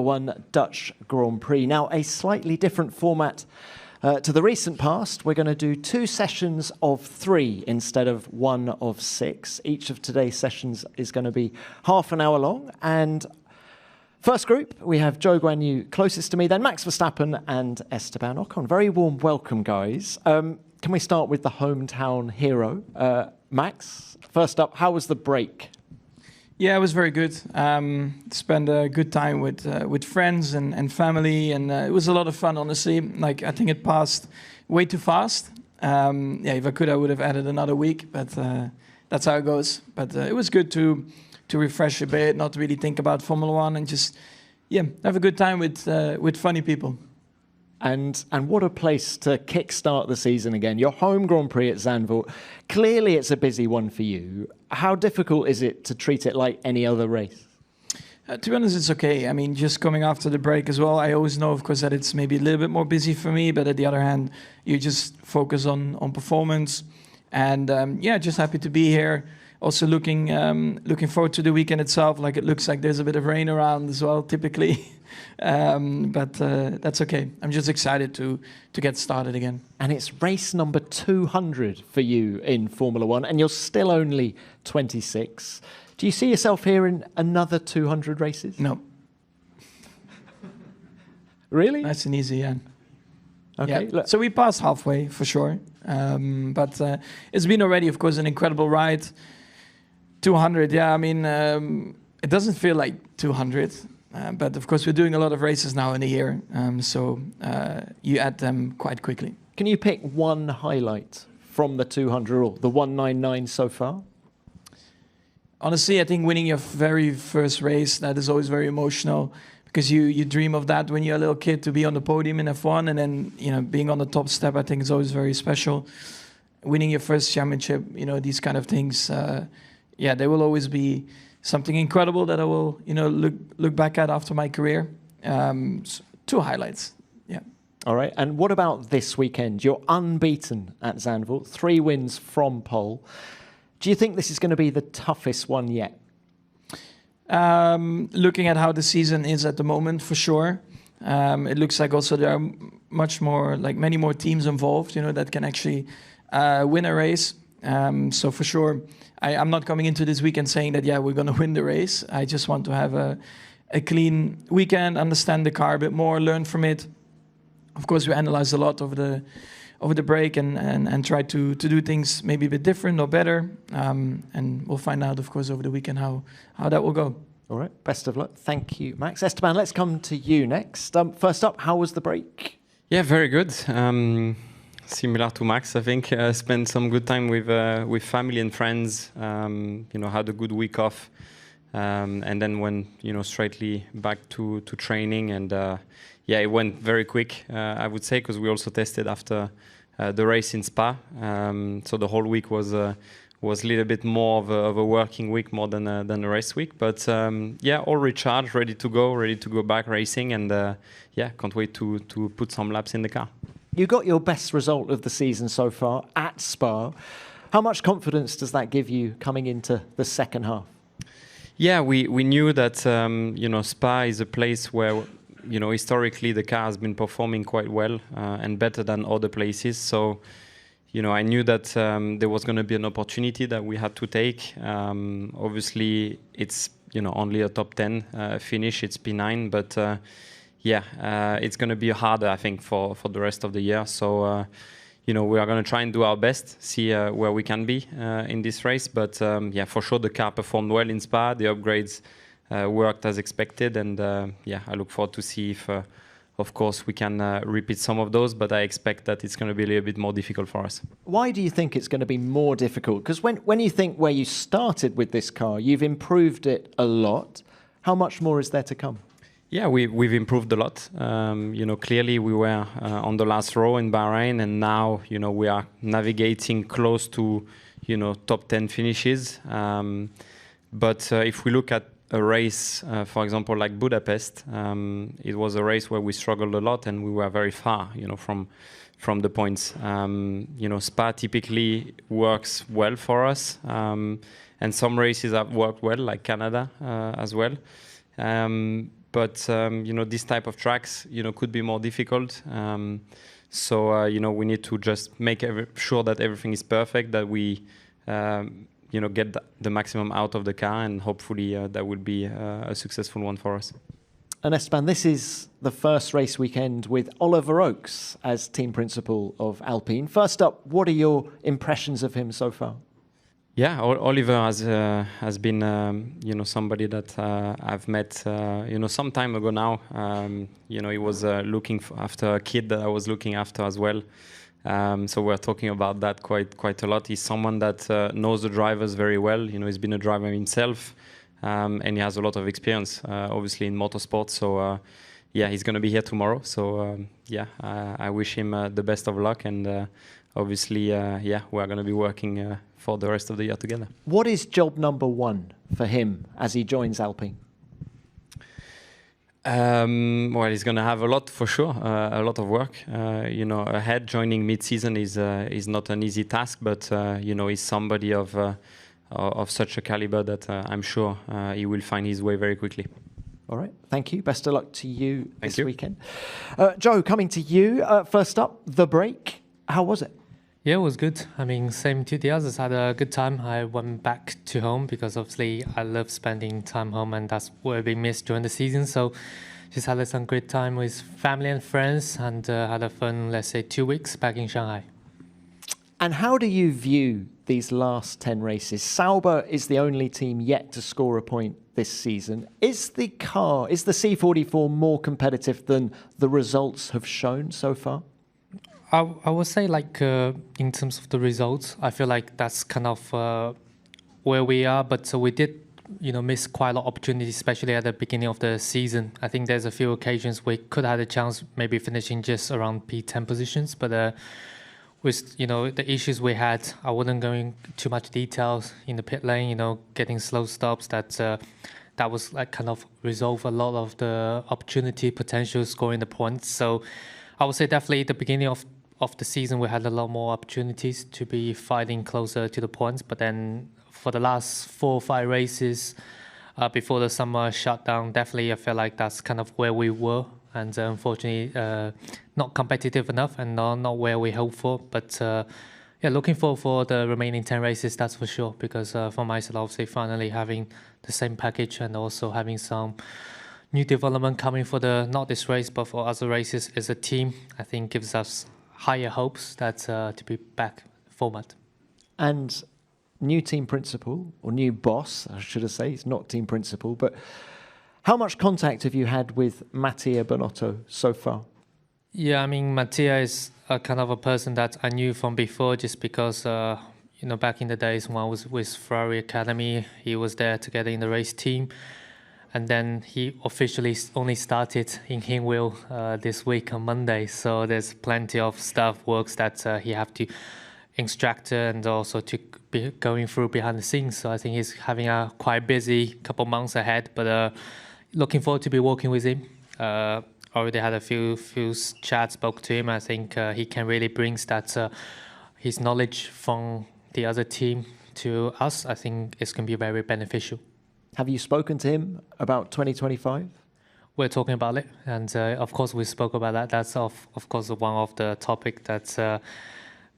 One Dutch Grand Prix. Now, a slightly different format to the recent past. We're going to do 2 sessions of 3 instead of 1 of 6. Each of today's sessions is going to be half an hour long. And first group, we have Zhou Guanyu closest to me, then Max Verstappen and Esteban Ocon. Very warm welcome, guys. Can we start with the hometown hero? Max, first up, how was the break? Yeah, it was very good. Spent a good time with friends and family, and it was a lot of fun, honestly. Like, I think it passed way too fast. Yeah, if I could, I would have added another week, but that's how it goes. But it was good to refresh a bit, not really think about Formula One, and just have a good time with funny people. And what a place to kickstart the season again. Your home Grand Prix at Zandvoort. Clearly it's a busy one for you. How difficult is it to treat it like any other race? To be honest, it's okay. I mean, just coming after the break as well, I always know, of course, that it's maybe a little bit more busy for me, but at the other hand, you just focus on performance. And just happy to be here. Also looking forward to the weekend itself. Like, it looks like there's a bit of rain around as well, typically. But that's okay. I'm just excited to get started again. And it's race number 200 for you in Formula One, and you're still only 26. Do you see yourself here in another 200 races? No. Really? Nice and easy, yeah. Okay. Yeah. So we passed halfway, for sure. But it's been already, of course, an incredible ride. 200, yeah, I mean, it doesn't feel like 200. But of course, we're doing a lot of races now in a year, so you add them quite quickly. Can you pick one highlight from the 200 or the 199 so far? Honestly, I think winning your very first race, that is always very emotional, because you dream of that when you're a little kid, to be on the podium in F1, and then being on the top step, I think is always very special. Winning your first championship, these kind of things, they will always be something incredible that I will, look back at after my career. 2 highlights, yeah. All right, and what about this weekend? You're unbeaten at Zandvoort, 3 wins from pole. Do you think this is going to be the toughest one yet? Looking at how the season is at the moment, for sure. It looks like also there are many more teams involved, that can actually win a race. So for sure, I'm not coming into this weekend saying that, we're going to win the race. I just want to have a clean weekend, understand the car a bit more, learn from it. Of course, we analyzed a lot over the break and try to do things maybe a bit different or better. And we'll find out, of course, over the weekend how that will go. All right, best of luck. Thank you, Max. Esteban, let's come to you next. First up, how was the break? Yeah, very good. Similar to Max, I think. Spent some good time with family and friends. Had a good week off, and then went straightly back to training. And it went very quick, I would say, because we also tested after the race in Spa. So the whole week was a little bit more of a working week more than a race week. But all recharged, ready to go back racing, and can't wait to put some laps in the car. You got your best result of the season so far at Spa. How much confidence does that give you coming into the second half? Yeah, we knew that Spa is a place where historically the car has been performing quite well and better than other places. So I knew that there was going to be an opportunity that we had to take. Obviously, it's only a top 10 finish. It's P9, but. It's going to be harder, I think, for the rest of the year. So, we are going to try and do our best, see where we can be in this race. But, for sure, the car performed well in Spa. The upgrades worked as expected. And, I look forward to see if, of course, we can repeat some of those. But I expect that it's going to be a little bit more difficult for us. Why do you think it's going to be more difficult? Because when you think where you started with this car, you've improved it a lot. How much more is there to come? Yeah, we've improved a lot. Clearly we were on the last row in Bahrain, and now, we are navigating close to, top 10 finishes. But if we look at a race, for example, like Budapest, it was a race where we struggled a lot and we were very far, from the points. Spa typically works well for us, and some races have worked well, like Canada as well. but this type of tracks, could be more difficult. So we need to just make sure that everything is perfect, that we get the maximum out of the car, and hopefully that will be a successful one for us. And Esteban, this is the first race weekend with Oliver Oakes as team principal of Alpine. First up, what are your impressions of him so far? Yeah, Oliver has been somebody that I've met some time ago now. He was looking after a kid that I was looking after as well. So we're talking about that quite a lot. He's someone that knows the drivers very well. He's been a driver himself, and he has a lot of experience, obviously in motorsport. So he's going to be here tomorrow. So I wish him the best of luck, and obviously we're going to be working for the rest of the year together. What is job number one for him as he joins Alpine? Well, he's going to have a lot for sure, a lot of work. Ahead. Joining mid-season is not an easy task, but he's somebody of such a caliber that I'm sure he will find his way very quickly. All right, thank you. Best of luck to you Thank this you. weekend. Joe, coming to you. First up, the break. How was it? Yeah, it was good. I mean, same to the others. Had a good time. I went back to home because obviously I love spending time home, and that's what I've been missed during the season. So just had some great time with family and friends, and had a fun, let's say, 2 weeks back in Shanghai. And how do you view these last 10 races? Sauber is the only team yet to score a point this season. Is the C44 more competitive than the results have shown so far? I would say, in terms of the results, I feel like that's kind of where we are. But so we did, miss quite a lot of opportunities, especially at the beginning of the season. I think there's a few occasions we could have had a chance, maybe finishing just around P10 positions. But with the issues we had, I wouldn't go into too much details in the pit lane. Getting slow stops. That was kind of resolve a lot of the opportunity potential scoring the points. So I would say definitely the beginning of the season we had a lot more opportunities to be fighting closer to the points, but then for the last 4 or 5 races before the summer shutdown, definitely I feel like that's kind of where we were, and unfortunately not competitive enough and not where we hoped for. But looking forward for the remaining 10 races, that's for sure, because for myself, obviously finally having the same package and also having some new development coming for not this race, but for other races as a team, I think gives us higher hopes that to be back format. And new team principal, or new boss, I should have said, he's not team principal, but how much contact have you had with Mattia Binotto so far? Yeah, I mean, Mattia is a kind of a person that I knew from before, just because, back in the days when I was with Ferrari Academy, he was there together in the race team. And then he officially only started in Hinwil this week on Monday. So there's plenty of works that he have to instruct and also to be going through behind the scenes. So I think he's having a quite busy couple months ahead, but looking forward to be working with him. Already had a few chats, spoke to him. I think he can really bring that his knowledge from the other team to us. I think it's going to be very beneficial. Have you spoken to him about 2025? We're talking about it, and of course we spoke about that. That's of course one of the topic that's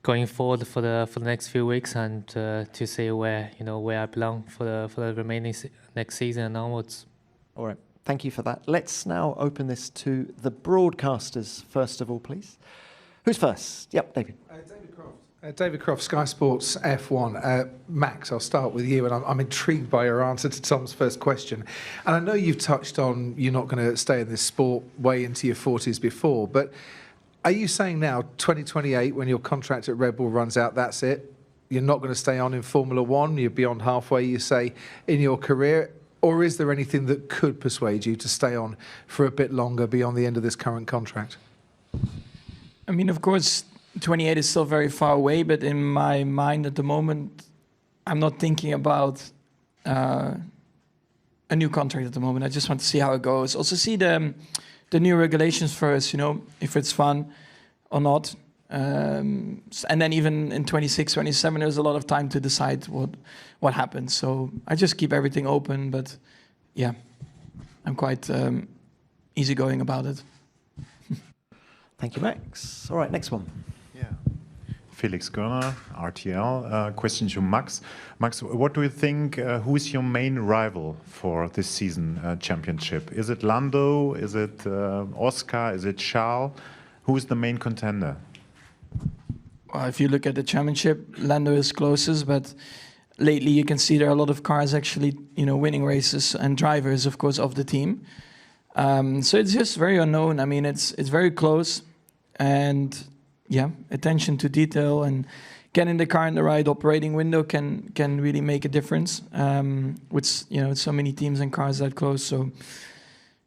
going forward for the next few weeks, and to see where I belong for the remaining next season and onwards. All right, thank you for that. Let's now open this to the broadcasters first of all, please. Who's first? Yep, David. David Croft. David Croft, Sky Sports F1. Max, I'll start with you, and I'm intrigued by your answer to Tom's first question. And I know you've touched on you're not going to stay in this sport way into your 40s before, but are you saying now, 2028, when your contract at Red Bull runs out, that's it? You're not going to stay on in Formula One? You're beyond halfway, you say, in your career? Or is there anything that could persuade you to stay on for a bit longer beyond the end of this current contract? I mean, of course, 28 is still very far away, but in my mind at the moment, I'm not thinking about a new contract at the moment. I just want to see how it goes. Also see the new regulations first, if it's fun or not. And then even in 26, 27, there's a lot of time to decide what happens. So I just keep everything open, but yeah, I'm quite easygoing about it. Thank you, Max. All right, next one. Yeah. Felix Görner, RTL. Question to Max. Max, what do you think, who is your main rival for this season championship? Is it Lando? Is it Oscar? Is it Charles? Who is the main contender? Well, if you look at the championship, Lando is closest, but lately you can see there are a lot of cars actually, winning races and drivers, of course, of the team. So it's just very unknown. I mean, it's very close, and yeah, attention to detail and getting the car in the right operating window can really make a difference. With so many teams and cars that close. So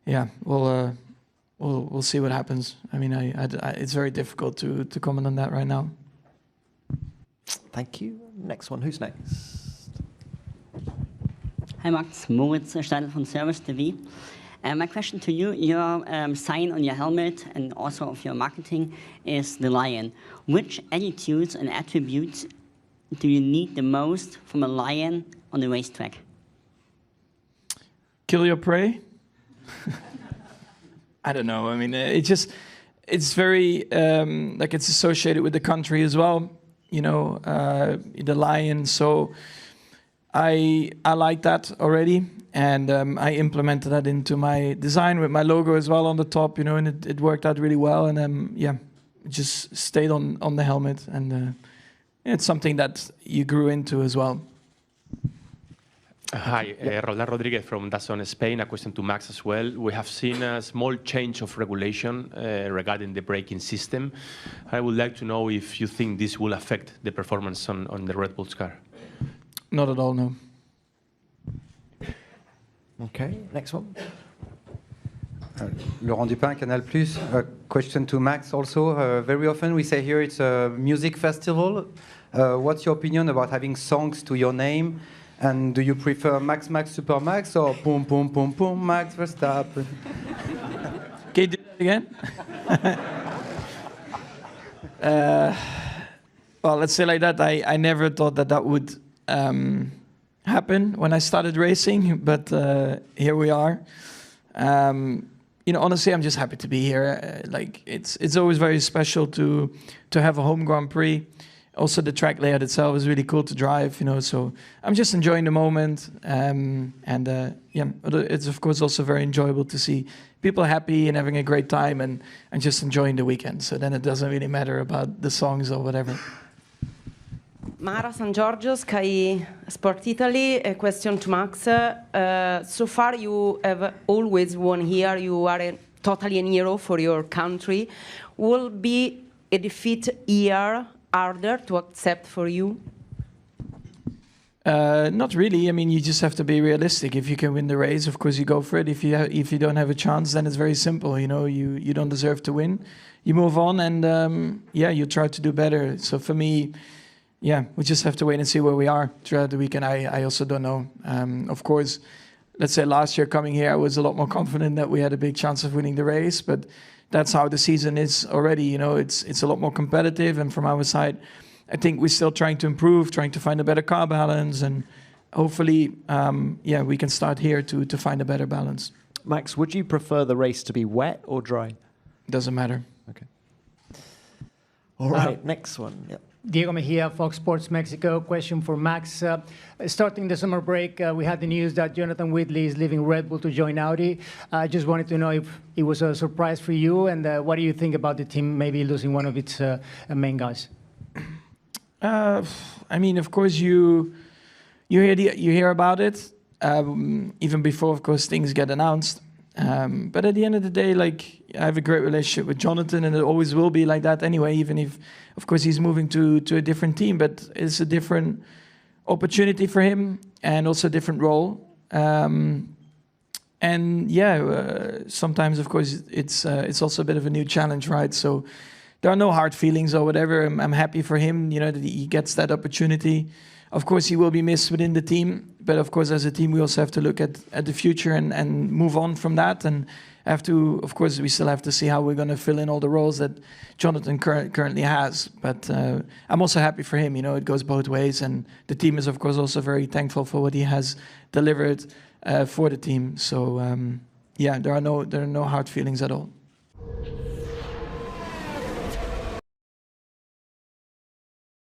yeah, we'll see what happens. I mean, it's very difficult to comment on that right now. Thank you. Next one. Who's next? Hi Max, Moritz Steidl from Service TV. My question to you, your sign on your helmet and also of your marketing is the lion. Which attitudes and attributes do you need the most from a lion on the racetrack? Kill your prey? I don't know. I mean, it's very, it's associated with the country as well. The lion. So I like that already. And I implemented that into my design with my logo as well on the top, and it worked out really well. And it just stayed on the helmet. And it's something that you grew into as well. Hi, Roland Rodriguez from DAZN Spain. A question to Max as well. We have seen a small change of regulation regarding the braking system. I would like to know if you think this will affect the performance on the Red Bull's car. Not at all, no. Okay, next one. Laurent Dupin, Canal+. A question to Max also. Very often we say here it's a music festival. What's your opinion about having songs to your name? And do you prefer Max Max Super Max or Boom Boom Boom Boom Max Verstappen? Can you do that again? Well, let's say like that. I never thought that would happen when I started racing, but here we are. Honestly, I'm just happy to be here. It's always very special to have a home Grand Prix. Also, the track layout itself is really cool to drive, so I'm just enjoying the moment. It's of course also very enjoyable to see people happy and having a great time and just enjoying the weekend. So then it doesn't really matter about the songs or whatever. Mara San Giorgio, Sky Sport Italy. A question to Max. So far you have always won here. You are totally a hero for your country. Will be a defeat here harder to accept for you? Not really. I mean, you just have to be realistic. If you can win the race, of course you go for it. If you don't have a chance, then it's very simple. You don't deserve to win. You move on and you try to do better. So for me, we just have to wait and see where we are throughout the weekend. I also don't know. Of course, let's say last year coming here, I was a lot more confident that we had a big chance of winning the race, but that's how the season is already. It's a lot more competitive, and from our side, I think we're still trying to improve, trying to find a better car balance, and hopefully, we can start here to find a better balance. Max, would you prefer the race to be wet or dry? Doesn't matter. Okay. All right, next one. Yep. Diego Mejia, Fox Sports Mexico. Question for Max. Starting the summer break, we had the news that Jonathan Whitley is leaving Red Bull to join Audi. I just wanted to know if it was a surprise for you, and what do you think about the team maybe losing one of its main guys? I mean, of course, you hear about it even before, of course, things get announced. But at the end of the day, I have a great relationship with Jonathan, and it always will be like that anyway, even if, of course, he's moving to a different team, but it's a different opportunity for him and also a different role. Sometimes, of course, it's also a bit of a new challenge, right? So there are no hard feelings or whatever. I'm happy for him, that he gets that opportunity. Of course, he will be missed within the team, but of course, as a team, we also have to look at the future and move on from that. And we still have to see how we're going to fill in all the roles that Jonathan currently has. But I'm also happy for him. It goes both ways, and the team is, of course, also very thankful for what he has delivered for the team. So yeah, there are no hard feelings at all.